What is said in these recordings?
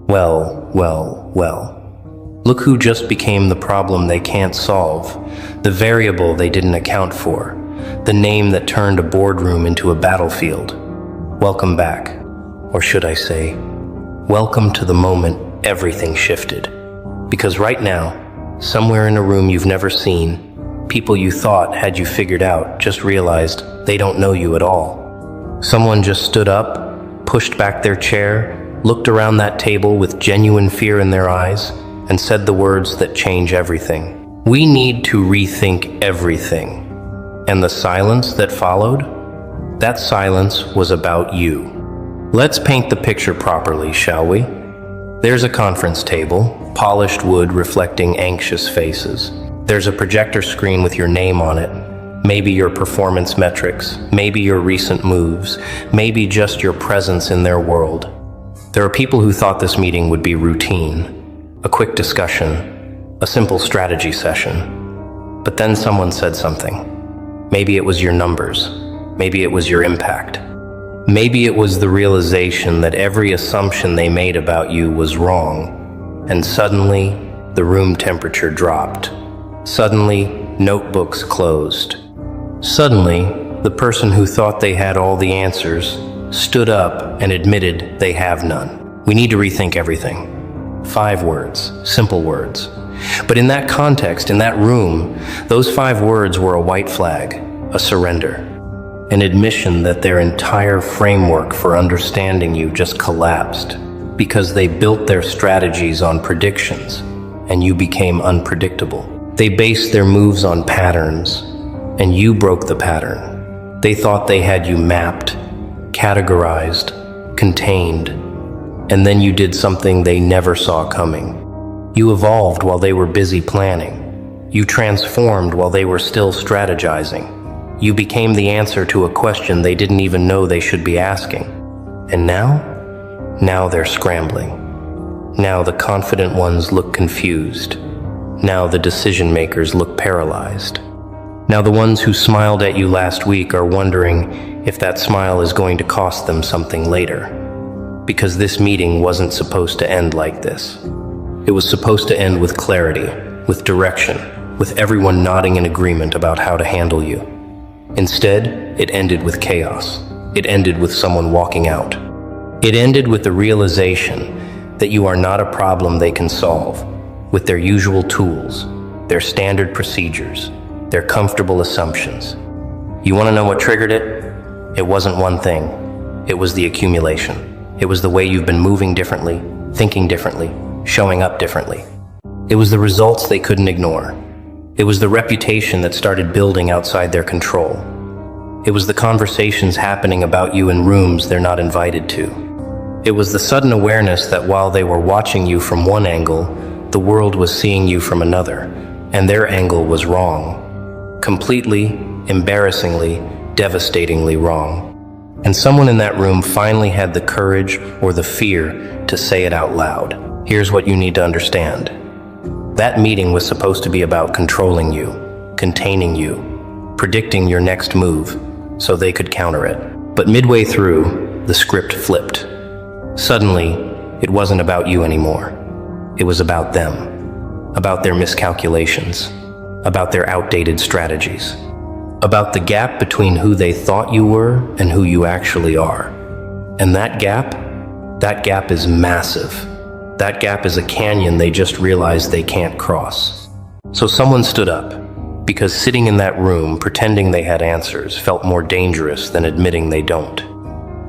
Well. Look who just became the problem they can't solve, the variable they didn't account for, the name that turned a boardroom into a battlefield. Welcome back, or should I say, welcome to the moment everything shifted. Because right now, somewhere in a room you've never seen, people you thought had you figured out just realized they don't know you at all. Someone just stood up, pushed back their chair, looked around that table with genuine fear in their eyes, and said the words that change everything. We need to rethink everything. And the silence that followed? That silence was about you. Let's paint the picture properly, shall we? There's a conference table, polished wood reflecting anxious faces. There's a projector screen with your name on it, maybe your performance metrics, maybe your recent moves, maybe just your presence in their world. There are people who thought this meeting would be routine, a quick discussion, a simple strategy session. But then someone said something. Maybe it was your numbers. Maybe it was your impact. Maybe it was the realization that every assumption they made about you was wrong. And suddenly, the room temperature dropped. Suddenly, notebooks closed. Suddenly, the person who thought they had all the answers stood up and admitted they have none. We need to rethink everything. 5 words, simple words. But in that context, in that room, those 5 words were a white flag, a surrender, an admission that their entire framework for understanding you just collapsed because they built their strategies on predictions and you became unpredictable. They based their moves on patterns and you broke the pattern. They thought they had you mapped, categorized, contained, and then you did something they never saw coming. You evolved while they were busy planning. You transformed while they were still strategizing. You became the answer to a question they didn't even know they should be asking. And now they're scrambling. Now the confident ones look confused. Now the decision makers look paralyzed. Now the ones who smiled at you last week are wondering if that smile is going to cost them something later. Because this meeting wasn't supposed to end like this. It was supposed to end with clarity, with direction, with everyone nodding in agreement about how to handle you. Instead, it ended with chaos. It ended with someone walking out. It ended with the realization that you are not a problem they can solve, with their usual tools, their standard procedures, their comfortable assumptions. You want to know what triggered it? It wasn't one thing. It was the accumulation. It was the way you've been moving differently, thinking differently, showing up differently. It was the results they couldn't ignore. It was the reputation that started building outside their control. It was the conversations happening about you in rooms they're not invited to. It was the sudden awareness that while they were watching you from one angle, the world was seeing you from another, and their angle was wrong. Completely, embarrassingly, devastatingly wrong. And someone in that room finally had the courage or the fear to say it out loud. Here's what you need to understand. That meeting was supposed to be about controlling you, containing you, predicting your next move so they could counter it. But midway through, the script flipped. Suddenly, it wasn't about you anymore. It was about them, about their miscalculations, about their outdated strategies, about the gap between who they thought you were and who you actually are. And that gap is massive. That gap is a canyon they just realized they can't cross. So someone stood up, because sitting in that room pretending they had answers felt more dangerous than admitting they don't.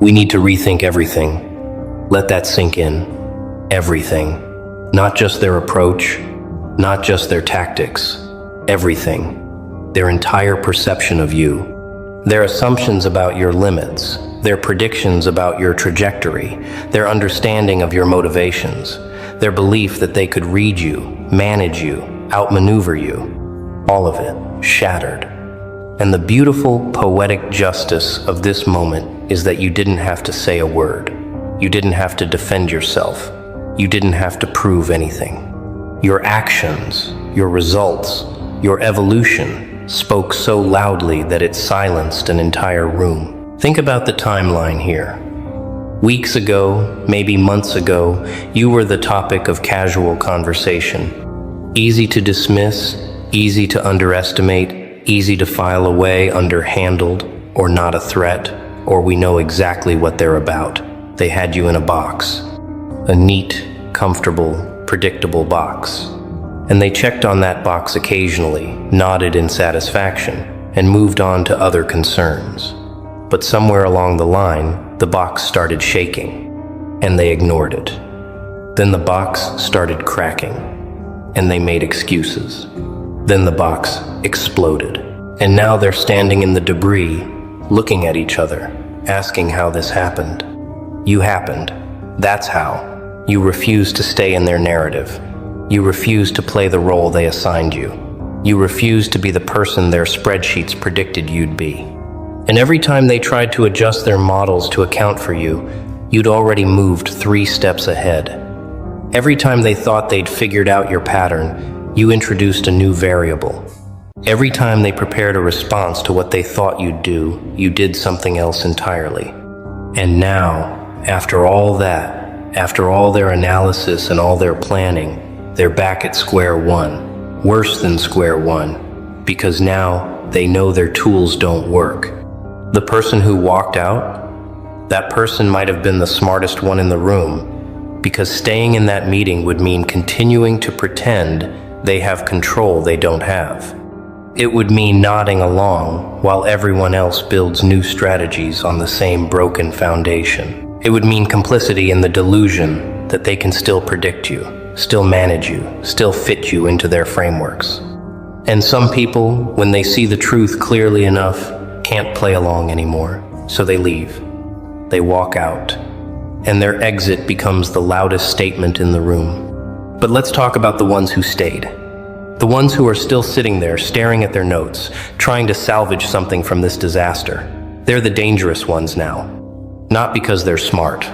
We need to rethink everything. Let that sink in. Everything. Not just their approach, not just their tactics. Everything. Their entire perception of you, their assumptions about your limits, their predictions about your trajectory, their understanding of your motivations, their belief that they could read you, manage you, outmaneuver you, all of it shattered. And the beautiful, poetic justice of this moment is that you didn't have to say a word. You didn't have to defend yourself. You didn't have to prove anything. Your actions, your results, your evolution spoke so loudly that it silenced an entire room. Think about the timeline here. Weeks ago, maybe months ago, you were the topic of casual conversation. Easy to dismiss, easy to underestimate, easy to file away underhandled, or not a threat, or we know exactly what they're about. They had you in a box. A neat, comfortable, predictable box. And they checked on that box occasionally, nodded in satisfaction, and moved on to other concerns. But somewhere along the line, the box started shaking, and they ignored it. Then the box started cracking, and they made excuses. Then the box exploded, and now they're standing in the debris, looking at each other, asking how this happened. You happened. That's how. You refused to stay in their narrative. You refused to play the role they assigned you. You refused to be the person their spreadsheets predicted you'd be. And every time they tried to adjust their models to account for you, you'd already moved 3 steps ahead. Every time they thought they'd figured out your pattern, you introduced a new variable. Every time they prepared a response to what they thought you'd do, you did something else entirely. And now, after all that, after all their analysis and all their planning, they're back at square one, worse than square one, because now they know their tools don't work. The person who walked out, that person might have been the smartest one in the room, because staying in that meeting would mean continuing to pretend they have control they don't have. It would mean nodding along while everyone else builds new strategies on the same broken foundation. It would mean complicity in the delusion that they can still predict you, still manage you, still fit you into their frameworks. And some people, when they see the truth clearly enough, can't play along anymore, so they leave. They walk out, and their exit becomes the loudest statement in the room. But let's talk about the ones who stayed. The ones who are still sitting there staring at their notes, trying to salvage something from this disaster. They're the dangerous ones now. Not because they're smart,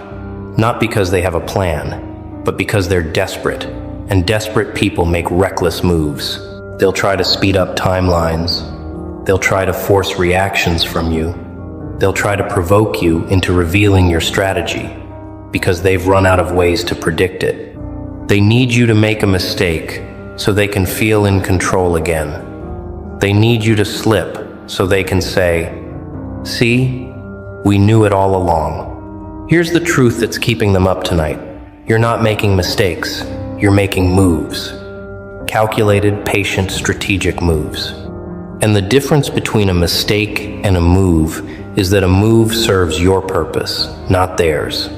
not because they have a plan, but because they're desperate, and desperate people make reckless moves. They'll try to speed up timelines. They'll try to force reactions from you. They'll try to provoke you into revealing your strategy, because they've run out of ways to predict it. They need you to make a mistake so they can feel in control again. They need you to slip so they can say, "See? We knew it all along." Here's the truth that's keeping them up tonight. You're not making mistakes. You're making moves. Calculated, patient, strategic moves. And the difference between a mistake and a move is that a move serves your purpose, not theirs.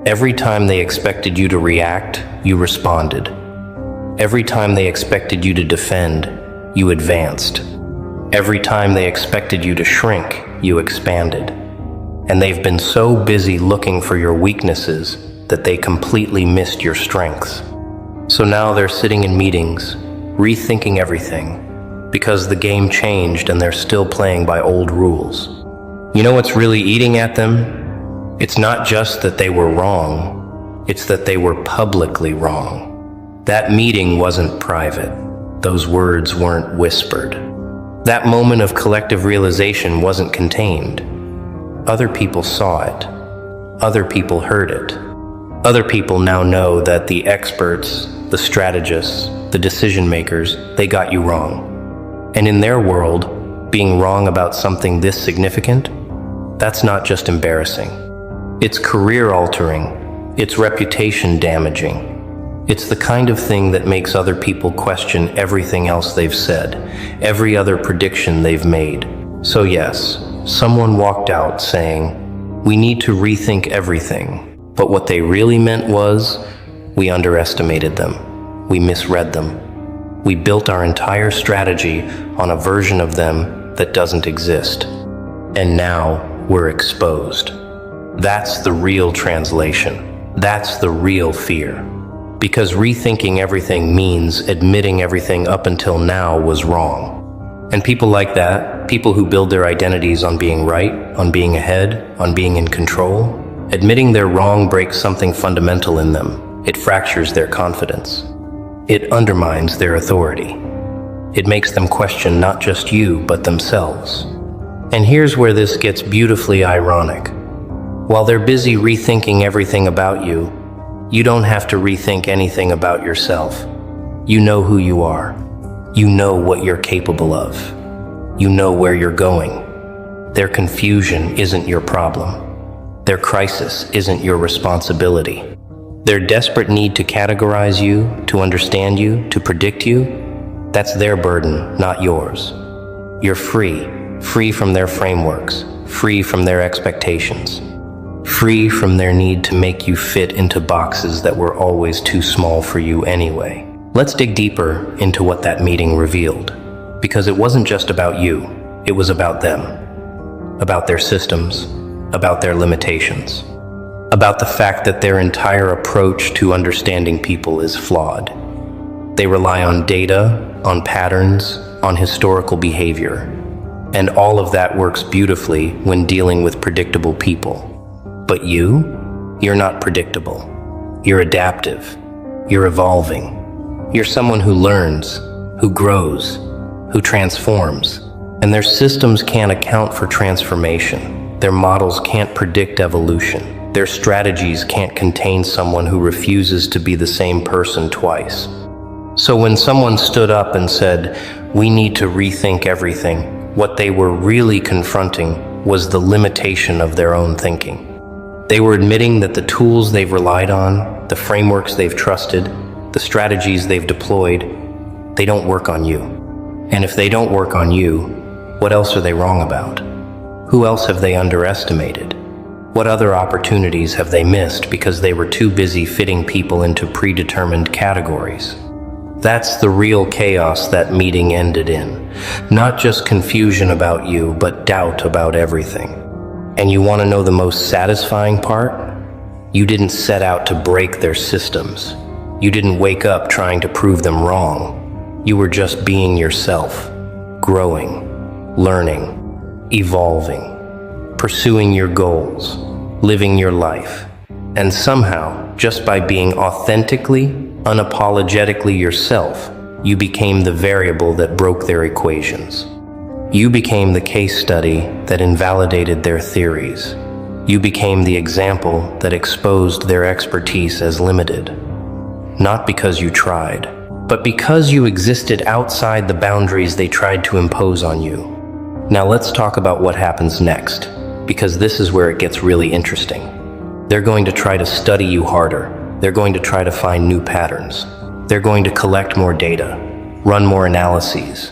Every time they expected you to react, you responded. Every time they expected you to defend, you advanced. Every time they expected you to shrink, you expanded. And they've been so busy looking for your weaknesses that they completely missed your strengths. So now they're sitting in meetings, rethinking everything, because the game changed and they're still playing by old rules. You know what's really eating at them? It's not just that they were wrong, it's that they were publicly wrong. That meeting wasn't private. Those words weren't whispered. That moment of collective realization wasn't contained. Other people saw it. Other people heard it. Other people now know that the experts, the strategists, the decision makers, they got you wrong. And in their world, being wrong about something this significant, that's not just embarrassing. It's career altering. It's reputation damaging. It's the kind of thing that makes other people question everything else they've said, every other prediction they've made. So yes, someone walked out saying, "We need to rethink everything." But what they really meant was, we underestimated them. We misread them. We built our entire strategy on a version of them that doesn't exist. And now we're exposed. That's the real translation. That's the real fear. Because rethinking everything means admitting everything up until now was wrong. And people like that, people who build their identities on being right, on being ahead, on being in control, admitting they're wrong breaks something fundamental in them. It fractures their confidence. It undermines their authority. It makes them question not just you, but themselves. And here's where this gets beautifully ironic. While they're busy rethinking everything about you, you don't have to rethink anything about yourself. You know who you are. You know what you're capable of. You know where you're going. Their confusion isn't your problem. Their crisis isn't your responsibility. Their desperate need to categorize you, to understand you, to predict you, that's their burden, not yours. You're free from their frameworks, free from their expectations, free from their need to make you fit into boxes that were always too small for you anyway. Let's dig deeper into what that meeting revealed, because it wasn't just about you, it was about them, about their systems, about their limitations, about the fact that their entire approach to understanding people is flawed. They rely on data, on patterns, on historical behavior, and all of that works beautifully when dealing with predictable people. But you're not predictable. You're adaptive. You're evolving. You're someone who learns, who grows, who transforms. And their systems can't account for transformation. Their models can't predict evolution. Their strategies can't contain someone who refuses to be the same person twice. So when someone stood up and said, "We need to rethink everything," what they were really confronting was the limitation of their own thinking. They were admitting that the tools they've relied on, the frameworks they've trusted, the strategies they've deployed, they don't work on you. And if they don't work on you, what else are they wrong about? Who else have they underestimated? What other opportunities have they missed because they were too busy fitting people into predetermined categories? That's the real chaos that meeting ended in. Not just confusion about you, but doubt about everything. And you want to know the most satisfying part? You didn't set out to break their systems. You didn't wake up trying to prove them wrong. You were just being yourself, growing, learning, evolving, pursuing your goals, living your life. And somehow, just by being authentically, unapologetically yourself, you became the variable that broke their equations. You became the case study that invalidated their theories. You became the example that exposed their expertise as limited. Not because you tried, but because you existed outside the boundaries they tried to impose on you. Now let's talk about what happens next, because this is where it gets really interesting. They're going to try to study you harder. They're going to try to find new patterns. They're going to collect more data, run more analyses,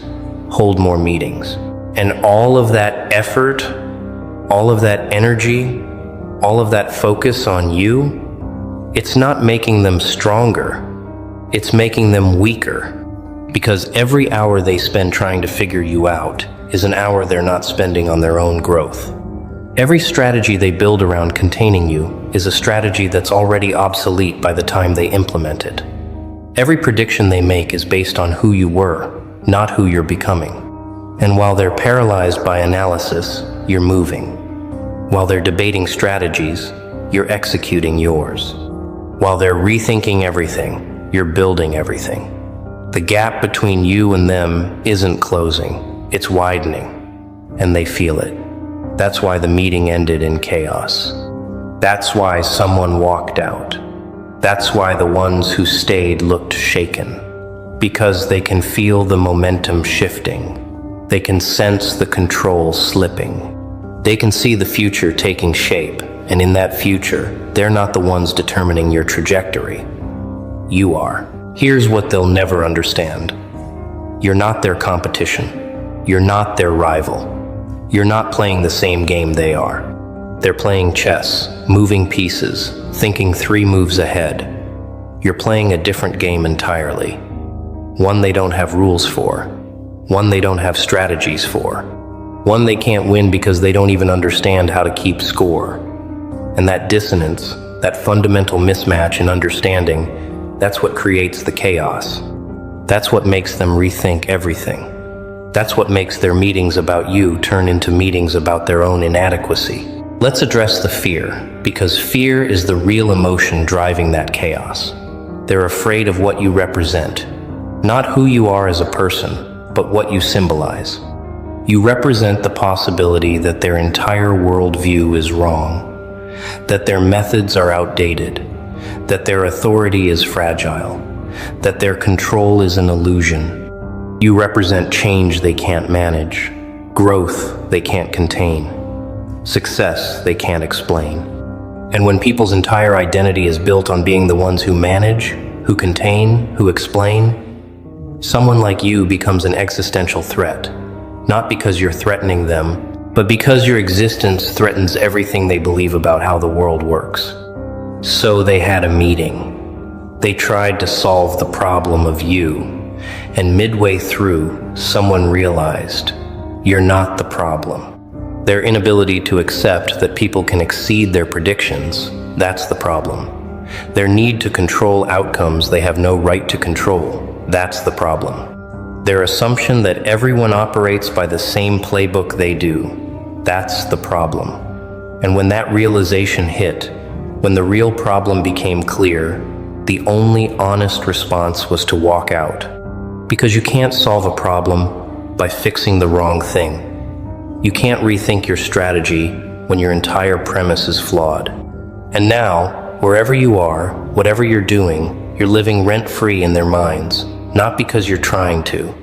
hold more meetings. And all of that effort, all of that energy, all of that focus on you, it's not making them stronger. It's making them weaker. Because every hour they spend trying to figure you out is an hour they're not spending on their own growth. Every strategy they build around containing you is a strategy that's already obsolete by the time they implement it. Every prediction they make is based on who you were, not who you're becoming. And while they're paralyzed by analysis, you're moving. While they're debating strategies, you're executing yours. While they're rethinking everything, you're building everything. The gap between you and them isn't closing, it's widening, and they feel it. That's why the meeting ended in chaos. That's why someone walked out. That's why the ones who stayed looked shaken. Because they can feel the momentum shifting. They can sense the control slipping. They can see the future taking shape, and in that future, they're not the ones determining your trajectory. You are. Here's what they'll never understand. You're not their competition. You're not their rival. You're not playing the same game they are. They're playing chess, moving pieces, thinking 3 moves ahead. You're playing a different game entirely. One they don't have rules for. One they don't have strategies for. One they can't win because they don't even understand how to keep score. And that dissonance, that fundamental mismatch in understanding, that's what creates the chaos. That's what makes them rethink everything. That's what makes their meetings about you turn into meetings about their own inadequacy. Let's address the fear, because fear is the real emotion driving that chaos. They're afraid of what you represent, not who you are as a person, but what you symbolize. You represent the possibility that their entire worldview is wrong, that their methods are outdated, that their authority is fragile, that their control is an illusion. You represent change they can't manage, growth they can't contain, success they can't explain. And when people's entire identity is built on being the ones who manage, who contain, who explain, someone like you becomes an existential threat, not because you're threatening them, but because your existence threatens everything they believe about how the world works. So they had a meeting. They tried to solve the problem of you, and midway through, someone realized, you're not the problem. Their inability to accept that people can exceed their predictions, that's the problem. Their need to control outcomes they have no right to control, that's the problem. Their assumption that everyone operates by the same playbook they do, that's the problem. And when that realization hit, when the real problem became clear, the only honest response was to walk out. Because you can't solve a problem by fixing the wrong thing. You can't rethink your strategy when your entire premise is flawed. And now, wherever you are, whatever you're doing, you're living rent-free in their minds, not because you're trying to,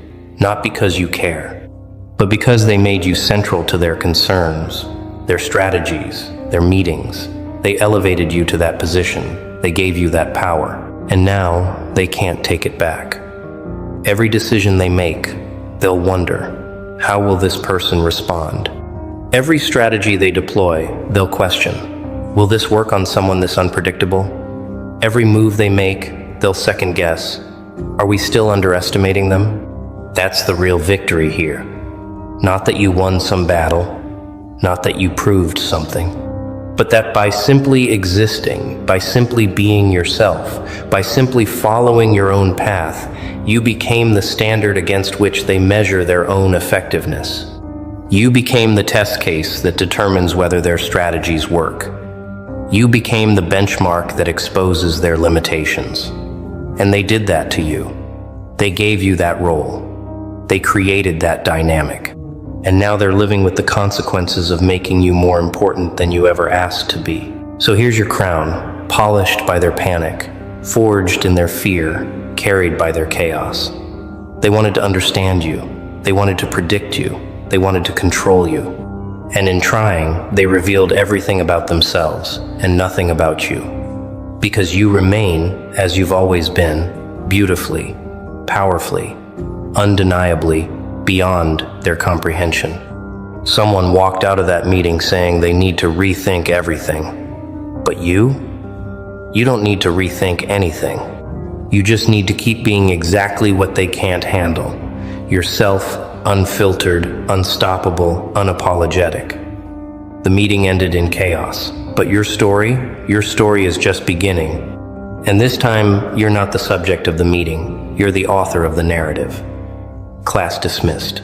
not because you care, but because they made you central to their concerns, their strategies, their meetings. They elevated you to that position. They gave you that power. And now they can't take it back. Every decision they make, they'll wonder, how will this person respond? Every strategy they deploy, they'll question, will this work on someone this unpredictable? Every move they make, they'll second guess, are we still underestimating them? That's the real victory here. Not that you won some battle, not that you proved something, but that by simply existing, by simply being yourself, by simply following your own path, you became the standard against which they measure their own effectiveness. You became the test case that determines whether their strategies work. You became the benchmark that exposes their limitations. And they did that to you. They gave you that role. They created that dynamic. And now they're living with the consequences of making you more important than you ever asked to be. So here's your crown, polished by their panic, forged in their fear, carried by their chaos. They wanted to understand you. They wanted to predict you. They wanted to control you. And in trying, they revealed everything about themselves and nothing about you. Because you remain, as you've always been, beautifully, powerfully, undeniably, beyond their comprehension. Someone walked out of that meeting saying they need to rethink everything. But you don't need to rethink anything. You just need to keep being exactly what they can't handle. Yourself, unfiltered, unstoppable, unapologetic. The meeting ended in chaos, but your story is just beginning. And this time, you're not the subject of the meeting. You're the author of the narrative. Class dismissed.